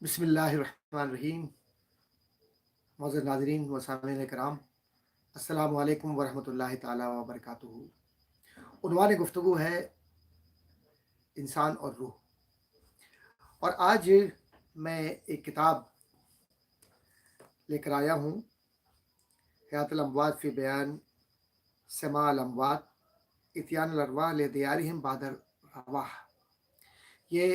बिस्मिल्लाहिर्रहमानिर्रहीम। मौजूद नाज़रीन व सामीन कराम, अस्सलामु अलैकुम वरहमतुल्लाहि ताला व बरकातुहू। उन्वान गुफ्तगू है इंसान और रूह। और आज मैं एक किताब लेकर आया हूँ, हयातुल अमवात फ़ी बयान समाअल अमवात इत्यानुल अरवाह लिदियारिहिम बादर रवाह। ये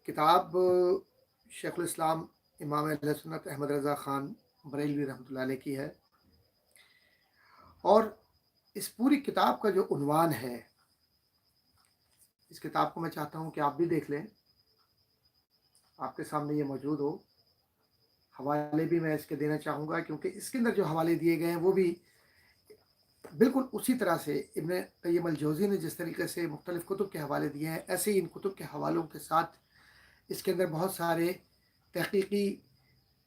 किताब शेखुल इस्लाम इमाम अहले सुन्नत अहमद रज़ा ख़ान बरेलवी रहमतुल्लाह अलैह की है। और इस पूरी किताब का जो उन्वान है, इस किताब को मैं चाहता हूँ कि आप भी देख लें, आपके सामने ये मौजूद हो। हवाले भी मैं इसके देना चाहूँगा, क्योंकि इसके अंदर जो हवाले दिए गए हैं वो भी बिल्कुल उसी तरह से इब्न क़य्यिम अल-जौज़ी ने जिस तरीके से मुख्तलिफ़ कुतुब के हवाले दिए हैं, ऐसे ही इन कुतुब के हवालों के साथ इसके अंदर बहुत सारे तहक़ीक़ी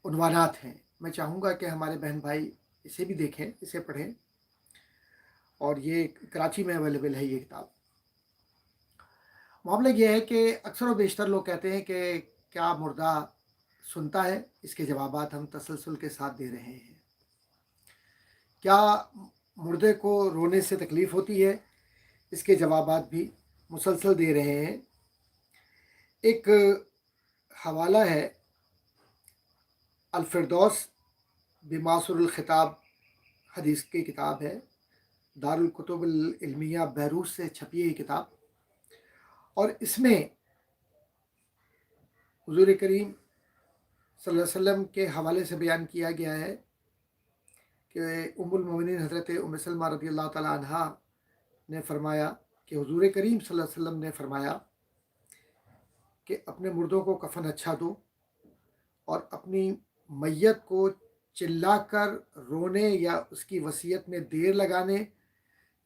उन्वानात हैं। मैं चाहूँगा कि हमारे बहन भाई इसे भी देखें, इसे पढ़ें। और ये कराची में अवेलेबल है ये किताब। मामला ये है कि अक्सर व बेशतर लोग कहते हैं कि क्या मुर्दा सुनता है? इसके जवाबात हम तसलसल के साथ दे रहे हैं। क्या मुर्दे को रोने से तकलीफ़ होती है? इसके जवाबात भी मुसलसल दे रहे हैं। एक हवाला है अल-फ़िरदौस बिमासुरुल ख़िताब, हदीस की किताब है, दारुल कुतुबुल इल्मिया बैरूत से छपी है ये किताब। और इसमें हुज़ूर करीम सल्लल्लाहु अलैहि वसल्लम के हवाले से बयान किया गया है कि उम्मुल मोमिनीन हज़रत उम्मे सलमा रज़ियल्लाहु तआला अन्हा ने फरमाया कि हुज़ूर करीम सल्लल्लाहु अलैहि वसल्लम ने फरमाया कि अपने मुर्दों को कफ़न अच्छा दो और अपनी मैयत को चिल्लाकर रोने या उसकी वसीयत में देर लगाने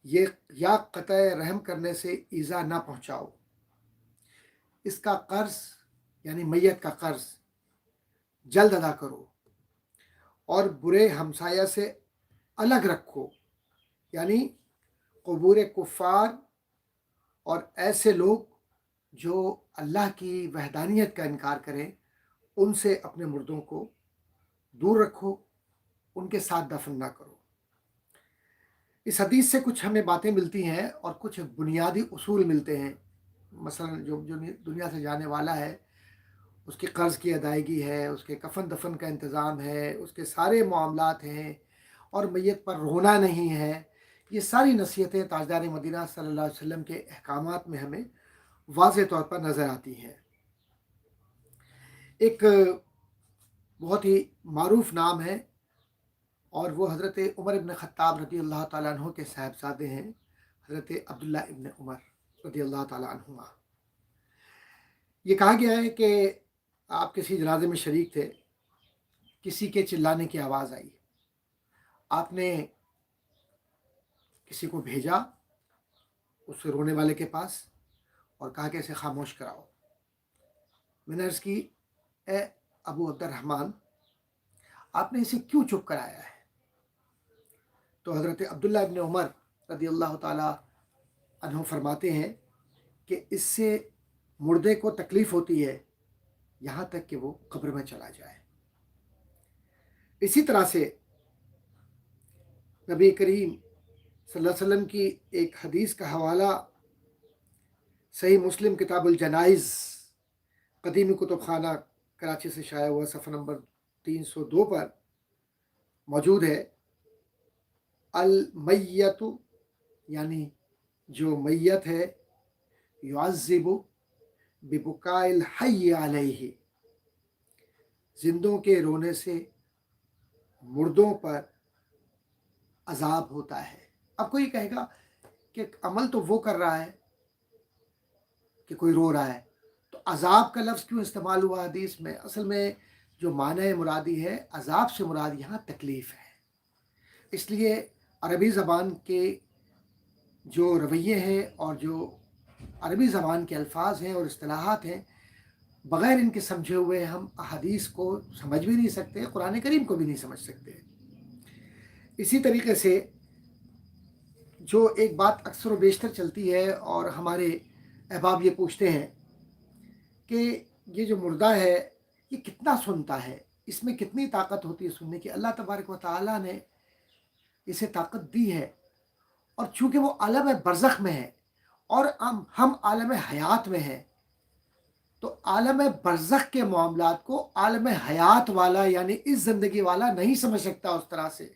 ये या क़त्अ रहम करने से ईज़ा ना पहुँचाओ। इसका कर्ज़ यानी मैयत का कर्ज़ जल्द अदा करो और बुरे हमसाया से अलग रखो, यानी क़ुबूर कुफ़ार और ऐसे लोग जो अल्लाह की वहदानियत का इनकार करें, उनसे अपने मुर्दों को दूर रखो, उनके साथ दफन ना करो। इस हदीस से कुछ हमें बातें मिलती हैं और कुछ बुनियादी उसूल मिलते हैं। मसलन जो जो दुनिया से जाने वाला है, उसके कर्ज़ की अदायगी है, उसके कफ़न दफन का इंतज़ाम है, उसके सारे मामलात हैं और मैयत पर रोना नहीं है। ये सारी नसीहतें ताजदार मदीना सल्लल्लाहु अलैहि वसल्लम के अहकामात में हमें वाज़ेह तौर पर नज़र आती हैं। एक बहुत ही मारूफ़ नाम है और वो हज़रत उमर इब्न ख़त्ताब रज़ियल्लाहु ताला अन्हु के साहबज़ादे हैं, हज़रत अब्दुल्लाह इब्न उमर रज़ियल्लाहु ताला अन्हुमा। ये कहा गया है कि आप किसी जनाज़े में शरीक थे, किसी के चिल्लाने की आवाज़ आई, आपने किसी को भेजा उस रोने वाले के पास और कहा कि इसे खामोश कराओ। मैंने अर्ज़ की, ए अबू अब्दुर्रहमान, आपने इसे क्यों चुप कराया है? तो हज़रत अब्दुल्लाह इब्न उमर रज़ियल्लाहु ताला अन्हु फरमाते हैं कि इससे मुर्दे को तकलीफ़ होती है, यहाँ तक कि वो कब्र में चला जाए। इसी तरह से नबी करीम सल्लल्लाहु अलैहि वसल्लम की एक हदीस का हवाला सही मुस्लिम किताबुल जनाइज़ कदीमी कुतुबखाना कराची से शाया हुआ सफ़ा नंबर 302 पर मौजूद है। अल मय्यतु यानी जो मैयत है, युअज़्ज़िबु बिबुकाइल हय्य अलैहि, जिंदों के रोने से मुर्दों पर अजाब होता है। अब कोई कहेगा कि अमल तो वो कर रहा है कि कोई रो रहा है, तो अजाब का लफ्ज़ क्यों इस्तेमाल हुआ हदीस में? असल में जो माने मुरादी है, अजाब से मुराद यहाँ तकलीफ़ है। इसलिए अरबी ज़बान के जो रवैये हैं और जो अरबी ज़बान के अल्फाज हैं और इस्तिलाहात हैं, बग़ैर इनके समझे हुए हम अहादीस को समझ भी नहीं सकते, कुरान करीम को भी नहीं समझ सकते। इसी तरीके से जो एक बात अक्सर व बेशतर चलती है और हमारे अहबाब ये पूछते हैं कि یہ جو مردہ ہے یہ کتنا سنتا ہے، اس میں کتنی طاقت ہوتی ہے سننے کی. اللہ تبارک و تعالیٰ نے اسے طاقت دی ہے. اور چونکہ وہ عالم برزخ میں ہے اور ہم عالم حیات میں ہیں، تو عالم برزخ کے معاملات کو عالم حیات والا یعنی اس زندگی والا نہیں سمجھ سکتا اس طرح سے.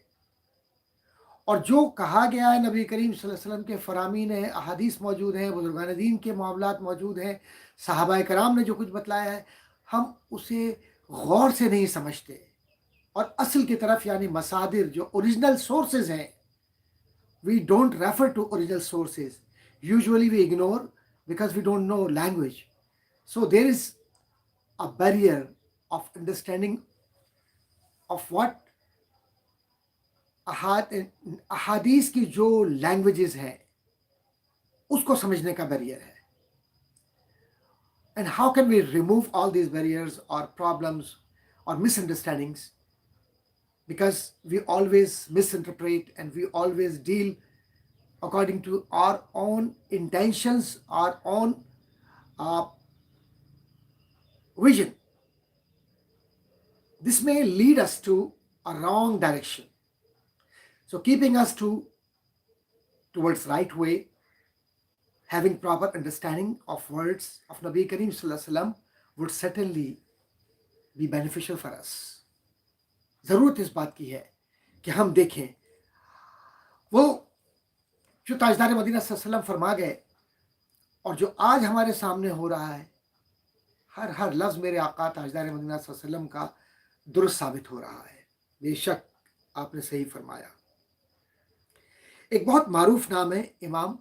اور جو کہا گیا ہے نبی کریم صلی اللہ علیہ وسلم کے فرامین ہیں، احادیث موجود ہیں، بزرگان دین کے معاملات موجود ہیں، صحابہ کرام نے جو کچھ بتلایا ہے، ہم اسے غور سے نہیں سمجھتے. اور اصل کی طرف یعنی مصادر جو اوریجنل سورسز ہیں، we don't refer to original sources. Usually we ignore because we don't know language. So there is a barrier of understanding of what احادیث کی جو لینگویجز ہیں اس کو سمجھنے کا بیریئر ہے. And how can we remove all these barriers or problems or misunderstandings? Because we always misinterpret and we always deal according to our own intentions, our own uh, vision. This may lead us to a wrong direction. So keeping us towards right way, having proper understanding of words of Nabi Kareem Sallallahu Alaihi Wasallam would certainly be beneficial for us. ضرورت اس بات کی ہے کہ ہم دیکھیں وہ جو تاجدار مدینہ صلی اللہ علیہ وسلم فرما گئے اور جو آج ہمارے سامنے ہو رہا ہے، ہر لفظ میرے آقا تاجدار مدینہ صلی اللہ علیہ وسلم کا درست ثابت ہو رہا ہے. بے شک آپ نے صحیح فرمایا. ایک بہت معروف نام ہے امام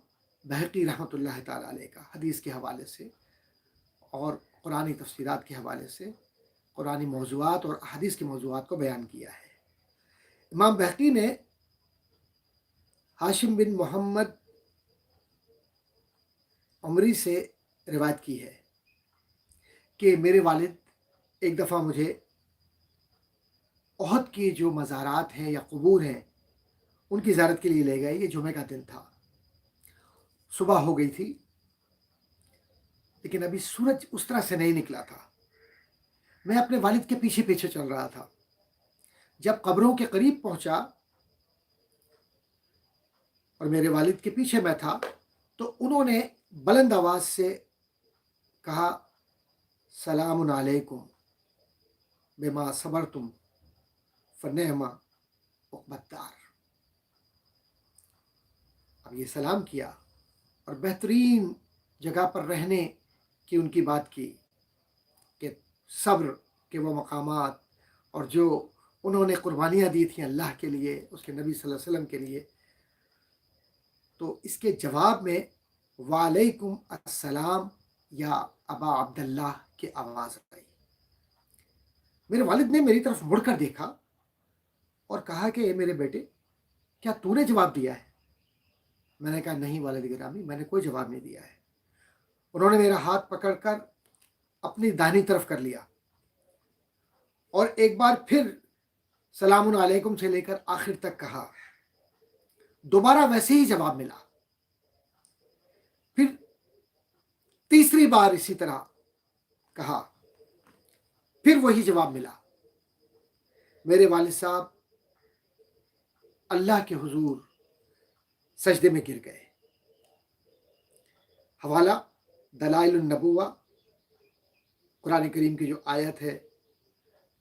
بہقی رحمۃ اللہ تعالیٰ علیہ کا، حدیث کے حوالے سے اور قرآنی تفسیرات کے حوالے سے قرآنی موضوعات اور حدیث کے موضوعات کو بیان کیا ہے. امام بہقی نے ہاشم بن محمد عمری سے روایت کی ہے کہ میرے والد ایک دفعہ مجھے احد کی جو مزارات ہیں یا قبور ہیں ان کی زیارت کے لیے لے گئے. یہ جمعہ کا دن تھا، صبح ہو گئی تھی لیکن ابھی سورج اس طرح سے نہیں نکلا تھا. میں اپنے والد کے پیچھے پیچھے چل رہا تھا. جب قبروں کے قریب پہنچا اور میرے والد کے پیچھے میں تھا تو انہوں نے بلند آواز سے کہا سلام علیکم بما صبرتم فنعم عقبی الدار. اب یہ سلام کیا اور بہترین جگہ پر رہنے کی ان کی بات کی کہ صبر کے وہ مقامات اور جو انہوں نے قربانیاں دی تھیں اللہ کے لیے، اس کے نبی صلی اللہ علیہ وسلم کے لیے. تو اس کے جواب میں وعلیکم السلام یا ابا عبداللہ کی آواز آئی. میرے والد نے میری طرف مڑ کر دیکھا اور کہا کہ اے میرے بیٹے، کیا تو نے جواب دیا ہے؟ میں نے کہا نہیں والد گرامی، میں نے کوئی جواب نہیں دیا ہے. انہوں نے میرا ہاتھ پکڑ کر اپنی داہنی طرف کر لیا اور ایک بار پھر سلام علیکم سے لے کر آخر تک کہا. دوبارہ ویسے ہی جواب ملا. پھر تیسری بار اسی طرح کہا، پھر وہی جواب ملا. میرے والد صاحب اللہ کے حضور سجدے میں گر گئے. حوالہ دلائل النبوہ، قرآن کریم کی جو آیت ہے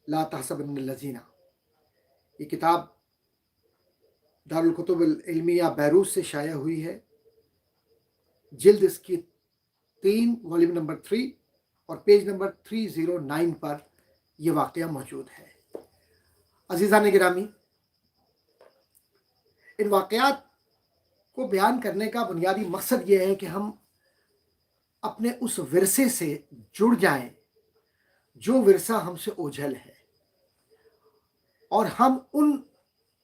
لا تحسبن الذین، یہ کتاب دارالکتب العلمیہ بیروت سے شائع ہوئی ہے. جلد اس کی 3 والیوم نمبر 3 اور پیج نمبر 309 پر یہ واقعہ موجود ہے. عزیزان گرامی، ان واقعات کو بیان کرنے کا بنیادی مقصد یہ ہے کہ ہم اپنے اس ورثے سے جڑ جائیں جو ورثہ ہم سے اوجھل ہے، اور ہم ان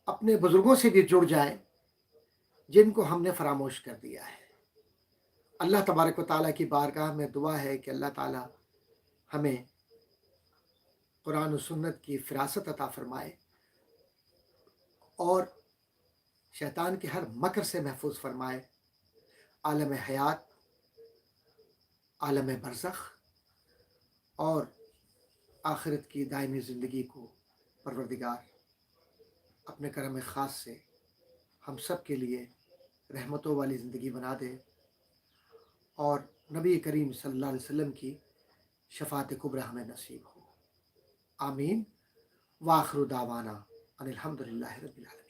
اپنے بزرگوں سے بھی جڑ جائیں جن کو ہم نے فراموش کر دیا ہے. اللہ تبارک و تعالیٰ کی بارگاہ میں دعا ہے کہ اللہ تعالیٰ ہمیں قرآن و سنت کی فراست عطا فرمائے اور شیطان کے ہر مکر سے محفوظ فرمائے. عالم حیات، عالم برزخ اور آخرت کی دائمی زندگی کو پروردگار اپنے کرم خاص سے ہم سب کے لیے رحمتوں والی زندگی بنا دے، اور نبی کریم صلی اللہ علیہ وسلم کی شفاعت کبریٰ ہمیں نصیب ہو۔ آمین۔ وآخر دعوانا ان الحمد للہ رب العالمین۔